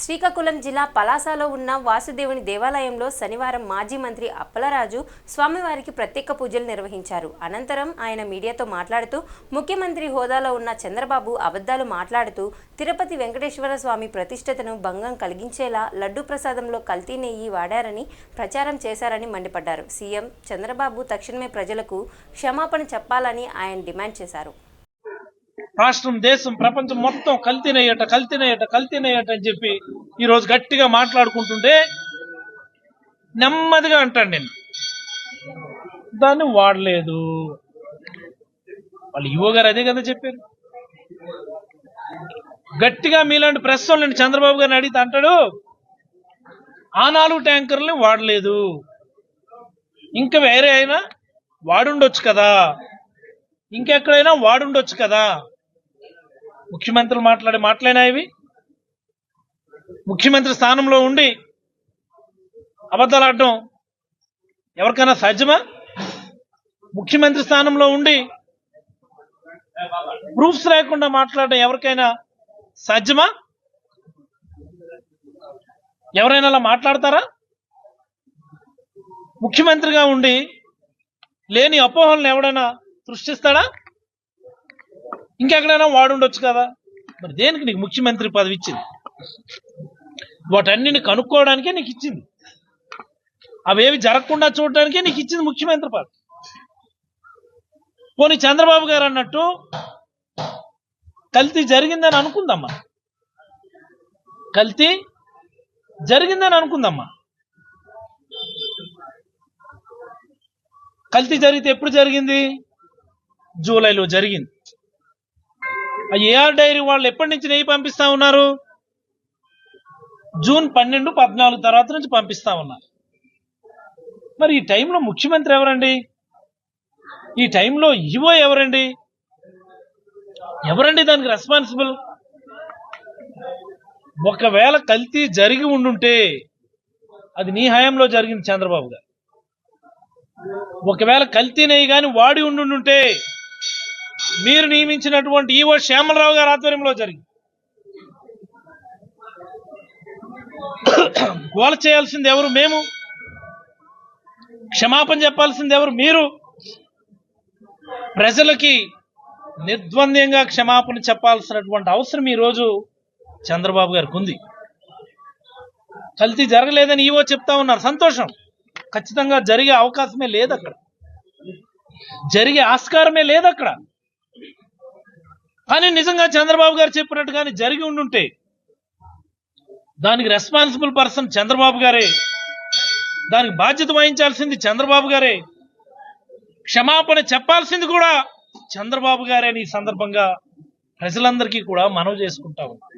శ్రీకాకుళం జిల్లా పలాసలో ఉన్న వాసుదేవుని దేవాలయంలో శనివారం మాజీ మంత్రి అప్పలరాజు స్వామివారికి ప్రత్యేక పూజలు నిర్వహించారు. అనంతరం ఆయన మీడియాతో మాట్లాడుతూ ముఖ్యమంత్రి హోదాలో ఉన్న చంద్రబాబు అబద్ధాలు మాట్లాడుతూ తిరుపతి వెంకటేశ్వర స్వామి ప్రతిష్టతను భంగం కలిగించేలా లడ్డూ ప్రసాదంలో కల్తీ నెయ్యి వాడారని ప్రచారం చేశారని మండిపడ్డారు. సీఎం చంద్రబాబు తక్షణమే ప్రజలకు క్షమాపణ చెప్పాలని ఆయన డిమాండ్ చేశారు. రాష్ట్రం, దేశం, ప్రపంచం మొత్తం కల్తీనయ్యట అని చెప్పి ఈరోజు గట్టిగా మాట్లాడుకుంటుంటే నెమ్మదిగా అంటాను నేను దాన్ని వాడలేదు. వాళ్ళు ఈవో గారు అదే కదా చెప్పారు. గట్టిగా మీలాంటి ప్రెస్ వాళ్ళని చంద్రబాబు గారిని అడిగితే అంటాడు ఆ 4 ట్యాంకర్లని వాడలేదు, ఇంకా వేరే అయినా వాడుండొచ్చు కదా, ఇంకెక్కడైనా వాడుండొచ్చు కదా. ముఖ్యమంత్రులు మాట్లాడేనా ఇవి? ముఖ్యమంత్రి స్థానంలో ఉండి అబద్ధాలు ఆడటం ఎవరికైనా సాధ్యమా? ముఖ్యమంత్రి స్థానంలో ఉండి ప్రూఫ్స్ లేకుండా మాట్లాడటం ఎవరికైనా సాధ్యమా? ఎవరైనా అలా మాట్లాడతారా? ముఖ్యమంత్రిగా ఉండి లేని అపోహలను ఎవడైనా సృష్టిస్తాడా? ఇంకెక్కడైనా వాడుండొచ్చు కదా. మరి దేనికి నీకు ముఖ్యమంత్రి పదవి ఇచ్చింది? వాటన్నిటిని కనుక్కోవడానికే నీకు ఇచ్చింది. అవేవి జరగకుండా చూడడానికే నీకు ఇచ్చింది ముఖ్యమంత్రి పదవి. పోనీ చంద్రబాబు గారు అన్నట్టు కల్తీ జరిగిందని అనుకుందమ్మా, కల్తీ జరిగిందని అనుకుందమ్మా. కల్తీ జరిగితే ఎప్పుడు జరిగింది? జూలైలో జరిగింది. ఆ ఏఆర్ డైరీ వాళ్ళు ఎప్పటి నుంచి నెయ్యి పంపిస్తా ఉన్నారు? జూన్ 12, 14 తర్వాత నుంచి పంపిస్తా ఉన్నారు. మరి ఈ టైంలో ముఖ్యమంత్రి ఎవరండి? ఈ టైంలో ఈవో ఎవరండి దానికి రెస్పాన్సిబుల్? ఒకవేళ కల్తీ జరిగి ఉండుంటే అది నీ హయాంలో జరిగింది చంద్రబాబు గారు. ఒకవేళ కల్తీ నెయ్యి కానీ వాడి ఉండుంటే మీరు నియమించినటువంటి ఈవో శ్యామలరావు గారి ఆధ్వర్యంలో జరిగింది. గోల చేయాల్సింది ఎవరు? మేము. క్షమాపణ చెప్పాల్సింది ఎవరు? మీరు. ప్రజలకి నిర్ద్వంద్వంగా క్షమాపణ చెప్పాల్సినటువంటి అవసరం ఈరోజు చంద్రబాబు గారికి ఉంది. కల్తీ జరగలేదని ఈవో చెప్తా ఉన్నారు, సంతోషం. ఖచ్చితంగా జరిగే అవకాశమే లేదు అక్కడ, జరిగే ఆస్కారమే లేదు అక్కడ. కానీ నిజంగా చంద్రబాబు గారు చెప్పినట్టుగానే జరిగి ఉండుంటే దానికి రెస్పాన్సిబుల్ పర్సన్ చంద్రబాబు గారే, దానికి బాధ్యత వహించాల్సింది చంద్రబాబు గారే, క్షమాపణ చెప్పాల్సింది కూడా చంద్రబాబు గారే. ఈ సందర్భంగా ప్రజలందరికీ కూడా మనవి చేసుకుంటా ఉన్నాం.